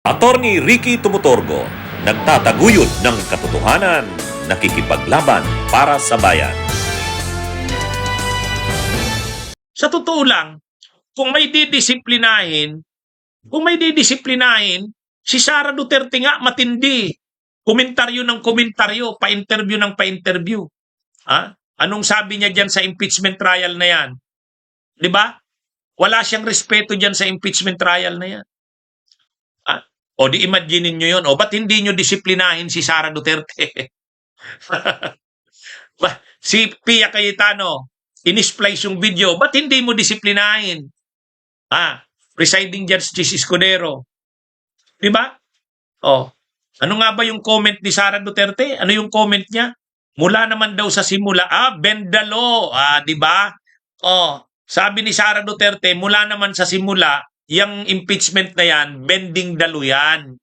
Attorney Ricky Tumutorgo, nagtataguyod ng katotohanan, nakikipaglaban para sa bayan. Sa totoo lang, kung may didisiplinahin, si Sara Duterte nga matindi. Komentaryo ng komentaryo, pa-interview ng pa-interview. Anong sabi niya diyan sa impeachment trial na yan? 'Di ba? Wala siyang respeto diyan sa impeachment trial na yan. O di imagine niyo 'yon. O ba't hindi niyo disiplinahin si Sara Duterte? Si Pia Cayetano, in-splice yung video, ba't hindi mo disiplinahin? Presiding Justice Escudero. Di ba? Ano nga ba yung comment ni Sara Duterte? Ano yung comment niya? Mula naman daw sa simula, bend the law. Di ba? Sabi ni Sara Duterte, mula naman sa simula, yung impeachment na yan, bending the law yan.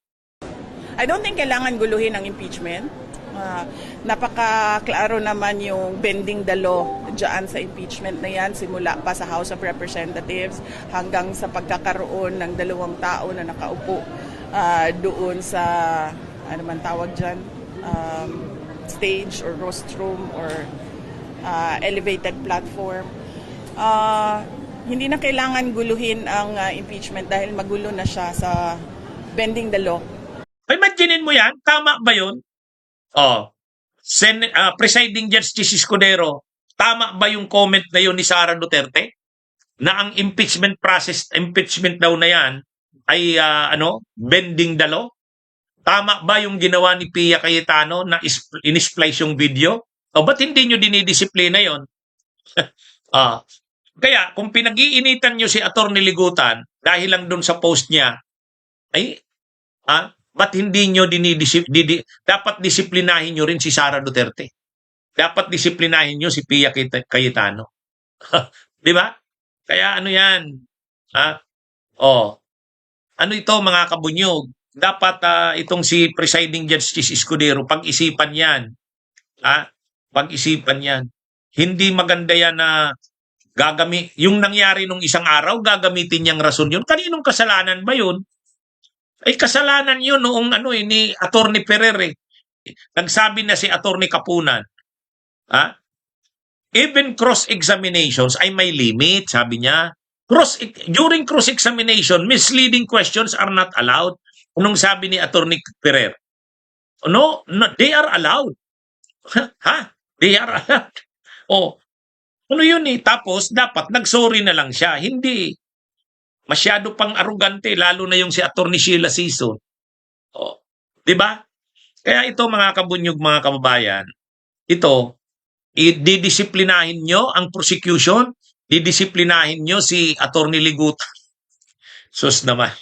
I don't think kailangan guluhin ang impeachment. Napaka-klaro naman yung bending the law dyan sa impeachment na yan, simula pa sa House of Representatives hanggang sa pagkakaroon ng 2 tao na nakaupo doon sa, ano man tawag dyan, stage or rostrum or elevated platform. Hindi na kailangan guluhin ang impeachment dahil magulo na siya sa bending the law. Imaginein mo yan, tama ba yun? Presiding Justice Escudero, tama ba yung comment na yun ni Sara Duterte? Na ang impeachment daw na yan ay bending the law? Tama ba yung ginawa ni Pia Cayetano na in-splice yung video? Ba't hindi nyo dinidisiplina yon? Kaya kung pinag-iinitan nyo si Atty. Ligutan dahil lang dun sa post niya, ba't hindi nyo dapat disiplinahin nyo rin si Sara Duterte. Dapat disiplinahin nyo si Pia Cayetano. Di ba? Kaya ano yan? Ano ito mga kabunyog? Dapat itong si Presiding Justice Escudero, pag-isipan yan. Pag-isipan yan. Hindi maganda yan na yung nangyari nung isang araw, gagamitin niyang rason yun. Kaninong kasalanan ba yun? Kasalanan yun noong ni Atty. Ferrer. Nagsabi na si Atty. Kapunan. Even cross-examinations ay may limit, sabi niya. During cross-examination, misleading questions are not allowed. Anong sabi ni Atty. Ferrer? No, they are allowed. They are allowed. Ano yun eh? Tapos, dapat nag-sorry na lang siya. Hindi. Masyado pang arugante, lalo na yung si Atty. Sheila Sison. Di ba? Kaya ito mga kabunyog, mga kababayan, ito, didisiplinahin nyo ang prosecution, didisiplinahin nyo si Atty. Ligutan. Sus naman.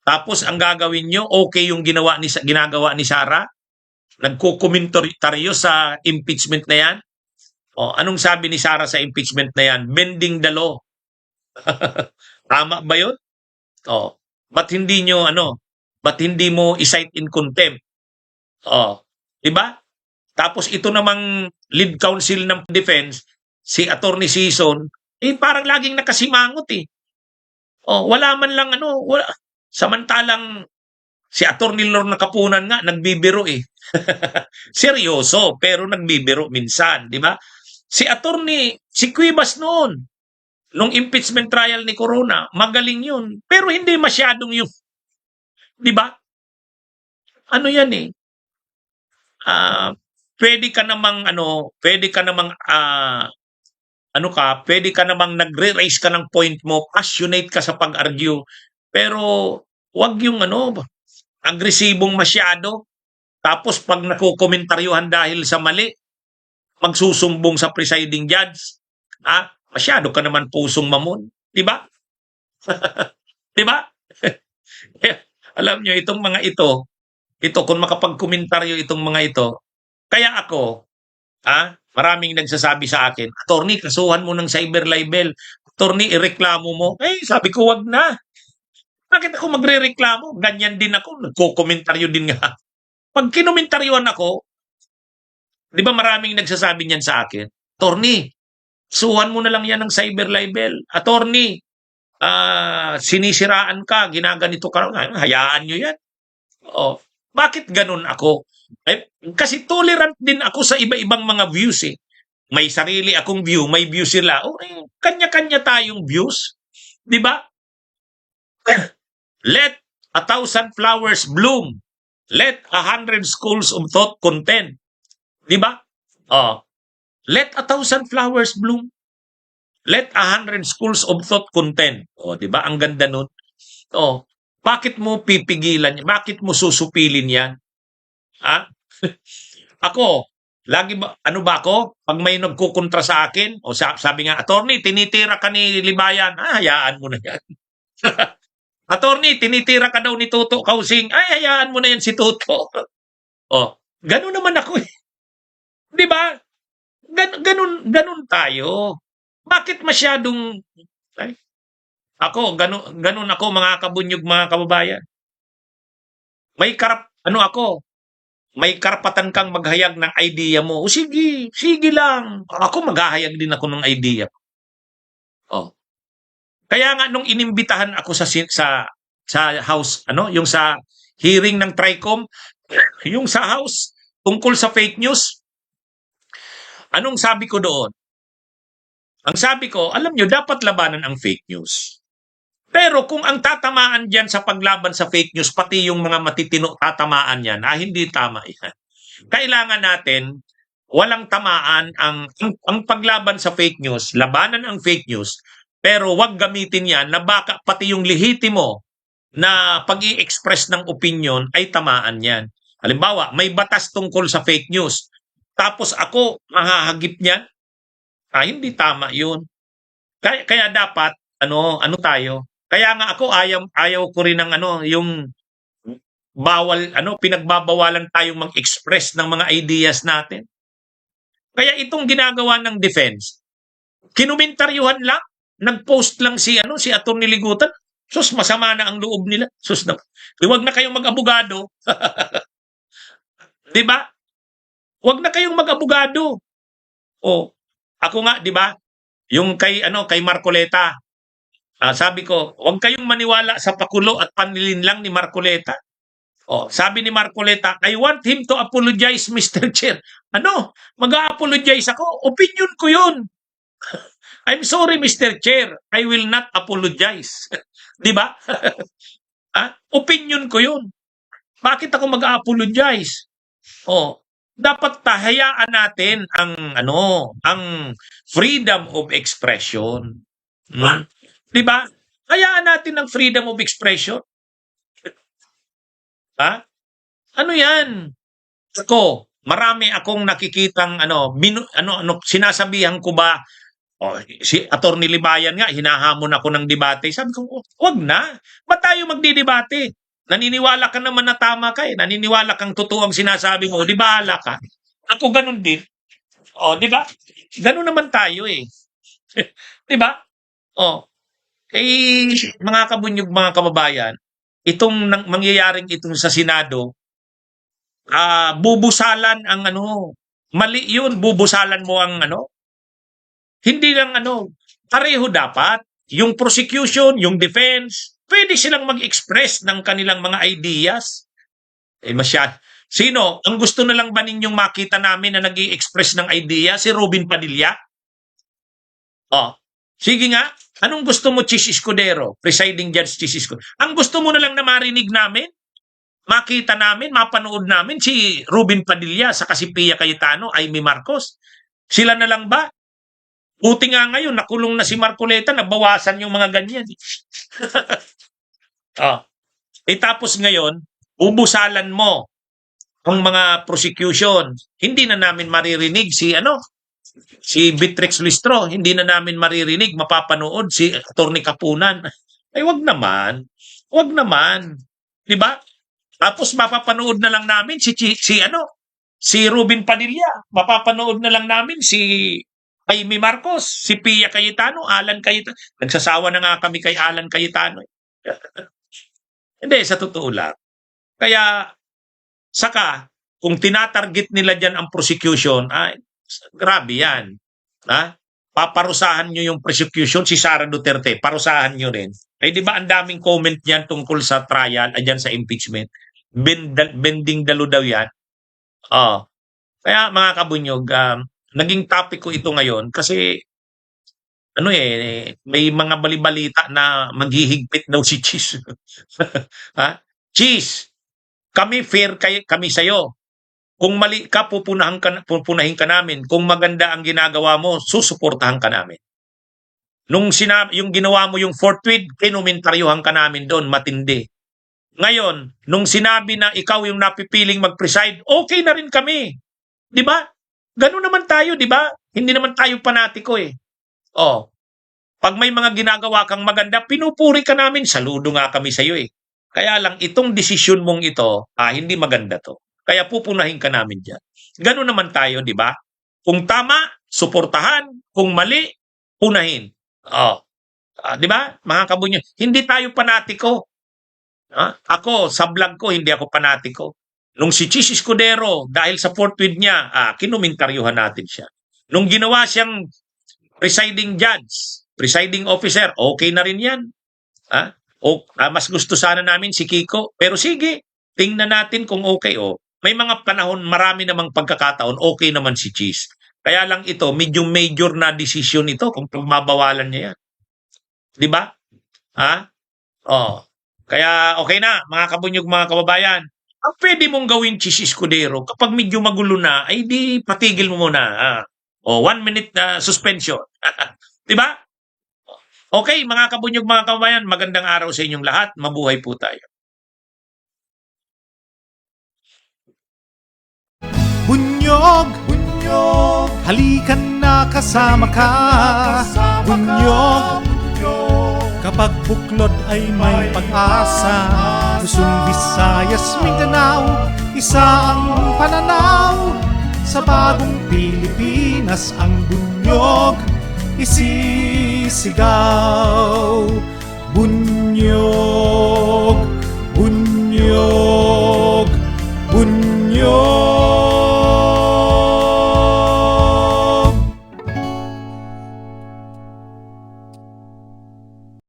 Tapos ang gagawin nyo, okay yung ginagawa ni Sara? Nagkukomentaryo sa impeachment na yan? Anong sabi ni Sara sa impeachment na yan? Bending the law. Tama ba yun? Ba't hindi mo i-cite in contempt? Diba? Tapos ito namang lead counsel ng defense, si Atty. Sison, parang laging nakasimangot eh. Wala man lang wala. Samantalang si Atty. Lorna Kapunan nga nagbibiro eh. Seryoso, pero nagbibiro minsan, di ba? Si Cuevas noon, nung impeachment trial ni Corona, magaling yun. Pero hindi masyadong yung, di ba? Ano yan eh? Pwede ka namang nagre-raise ka ng point mo, passionate ka sa pag-argue, pero wag yung agresibong masyado. Tapos pag nakukomentaryuhan dahil sa mali, magsusumbong sa presiding judge. Masyado ka naman pusong mamon. Diba? Diba? Alam nyo, itong mga ito, kung makapagkomentaryo itong mga ito, kaya ako, maraming nagsasabi sa akin, Attorney, kasuhan mo ng cyber libel. Attorney, ireklamo mo. Sabi ko, wag na. Bakit ako magre-reklamo? Ganyan din ako. Nagko-komentaryo din nga. Pag kinomentaryoan ako, di ba maraming nagsasabi niyan sa akin, Attorney, suhan mo na lang yan ng cyber libel. Attorney, sinisiraan ka, ginaganito ka, hayaan nyo yan. Oh, bakit ganun ako? Kasi tolerant din ako sa iba-ibang mga views eh. May sarili akong view, may view sila. Kanya-kanya tayong views. Di ba? Let 1,000 flowers bloom. Let 100 schools of thought contend. Di ba? Let 1,000 flowers bloom. Let 100 schools of thought contend. Di ba? Ang ganda nun. Bakit mo pipigilan yan? Bakit mo susupilin yan? Ha? Ako, lagi ba, ano ba ako? Pag may nagkukontra sa akin, sabi nga, attorney, tinitira ka ni Libayan. Hayaan mo na yan. Attorney, tinitira ka daw ni Toto Kausing. Hayaan mo na yan si Toto. Ganun naman ako eh. Di ba? Ganun tayo. Bakit masyadong... Ako, ganun ako mga kabunyog, mga kababayan. May karapatan kang maghayag ng idea mo. Sige lang. Ako maghahayag din ako ng idea. Kaya nga nung inimbitahan ako sa house, yung sa hearing ng TRICOM, yung sa house tungkol sa fake news, anong sabi ko doon? Ang sabi ko, alam nyo, dapat labanan ang fake news. Pero kung ang tatamaan dyan sa paglaban sa fake news, pati yung mga matitino tatamaan yan, hindi tama yan. Kailangan natin, walang tamaan ang paglaban sa fake news, labanan ang fake news, pero wag gamitin yan na baka pati yung lehitimo na pag-i-express ng opinion ay tamaan yan. Halimbawa, may batas tungkol sa fake news, tapos ako mahahagip niyan, hindi tama yun. Kaya dapat, ano tayo, kaya nga ako ayaw ko rin ng yung bawal pinagbabawalan tayong mag-express ng mga ideas natin. Kaya itong ginagawa ng defense, kinumentaryohan lang, nag-post lang si Atty. Ligutan. Sus, masama na ang loob nila. Sus, huwag na kayong mag-abogado. 'Di ba? Huwag na kayong mag-abogado. Ako nga, 'di ba? Yung kay Marcoleta. Sabi ko, huwag kayong maniwala sa pakulo at panlilinlang ni Marcoleta. Sabi ni Marcoleta, I want him to apologize, Mr. Chair. Mag-a-apologize ako? Opinion ko yun. I'm sorry, Mr. Chair. I will not apologize. Di ba? Opinion ko yun. Bakit ako mag-a-apologize? Dapat hayaan natin ang freedom of expression. Di ba? Hayaan natin ang freedom of expression. Ano yan? Ako, marami akong nakikitang sinasabihan ko ba, si Atty. Libayan nga, hinahamon ako ng debate. Sabi ko, wag na. Ba't tayo magdidebate? Naniniwala ka naman na tama ka eh. Naniniwala kang totoo ang sinasabi mo. Di bahala ka. Ako ganun din. Di ba? Ganun naman tayo eh. Di ba? Mga kabunyog, mga kababayan, itong mangyayaring itong sa Senado, bubusalan ang mali yun, bubusalan mo ang hindi lang pareho dapat. Yung prosecution, yung defense, pwede silang mag-express ng kanilang mga ideas. Sino? Ang gusto na lang ba ninyong makita namin na nag-i-express ng idea? Si Robin Padilla? Sige nga, anong gusto mo, Chis Escudero? Presiding Judge Chis Escudero. Ang gusto mo na lang na marinig namin, makita namin, mapanood namin si Robin Padilla sa si Pia Cayetano, Amy Marcos. Sila na lang ba? Buti nga ngayon, nakulong na si Marcoleta, nabawasan yung mga ganyan. Tapos ngayon, ubusalan mo ang mga prosecution. Hindi na namin maririnig si Beatrix Listro, hindi na namin maririnig, mapapanood si Atty. Kapunan. Wag naman. Wag naman. 'Di ba? Tapos mapapanood na lang namin si Robin Padilla, mapapanood na lang namin si Amy Marcos, si Pia Cayetano, Alan Cayetano. Nagsasawa na nga kami kay Alan Cayetano. Hindi, sa totoo lang. Kaya kung tinatarget nila diyan ang prosecution, grabe yan. paparusahan nyo yung prosecution, si Sara Duterte, parusahan nyo rin. Eh di ba ang daming comment niyan tungkol sa trial, dyan sa impeachment. Bending dalo daw yan. Oh. Kaya mga kabunyog, naging topic ko ito ngayon kasi may mga balibalita na maghihigpit daw si Cheese. Ha? Cheese, kami fair kami sa'yo. Kung mali ka, pupunahin ka namin. Kung maganda ang ginagawa mo, susuportahan ka namin. Nung yung ginawa mo yung fourth tweet, kinumentaryohan ka namin doon, matindi. Ngayon, nung sinabi na ikaw yung napipiling mag-preside, okay na rin kami. Di ba? Ganun naman tayo, di ba? Hindi naman tayo panatiko eh. Oh. Pag may mga ginagawa kang maganda, pinupuri ka namin. Saludo nga kami sa iyo eh. Kaya lang itong desisyon mong ito, hindi maganda to. Kaya pupunahin ka namin diyan. Ganun naman tayo, di ba? Kung tama, suportahan. Kung mali, punahin. Oh. Di ba? Mga kabunyo, hindi tayo panatiko. Ako, sa vlog ko, hindi ako panatiko. Nung si Chis Escudero, dahil sa fourth tweet niya, kinumentaryohan natin siya. Nung ginawa siyang presiding judge, presiding officer, okay na rin yan. Mas gusto sana namin si Kiko. Pero sige, tingnan natin kung okay. May mga panahon, marami namang pagkakataon, okay naman si Chis. Kaya lang ito, medyo major na decision ito kung pagbabawalan niya yan. Di ba? Kaya okay na, mga kabunyog, mga kababayan. Ang pwede mong gawin, Chis Escudero, kapag medyo magulo na, ay di patigil mo muna. 1 minute na suspension. Di ba? Okay, mga kabunyog, mga kababayan, magandang araw sa inyong lahat. Mabuhay po tayo. Bunyog, bunyog, halikan na kasama ka. Bunyog, kapag buklod ay may pag-asa. Luzon, Visayas, Mindanao, isa ang pananaw. Sa bagong Pilipinas ang bunyog isisigaw.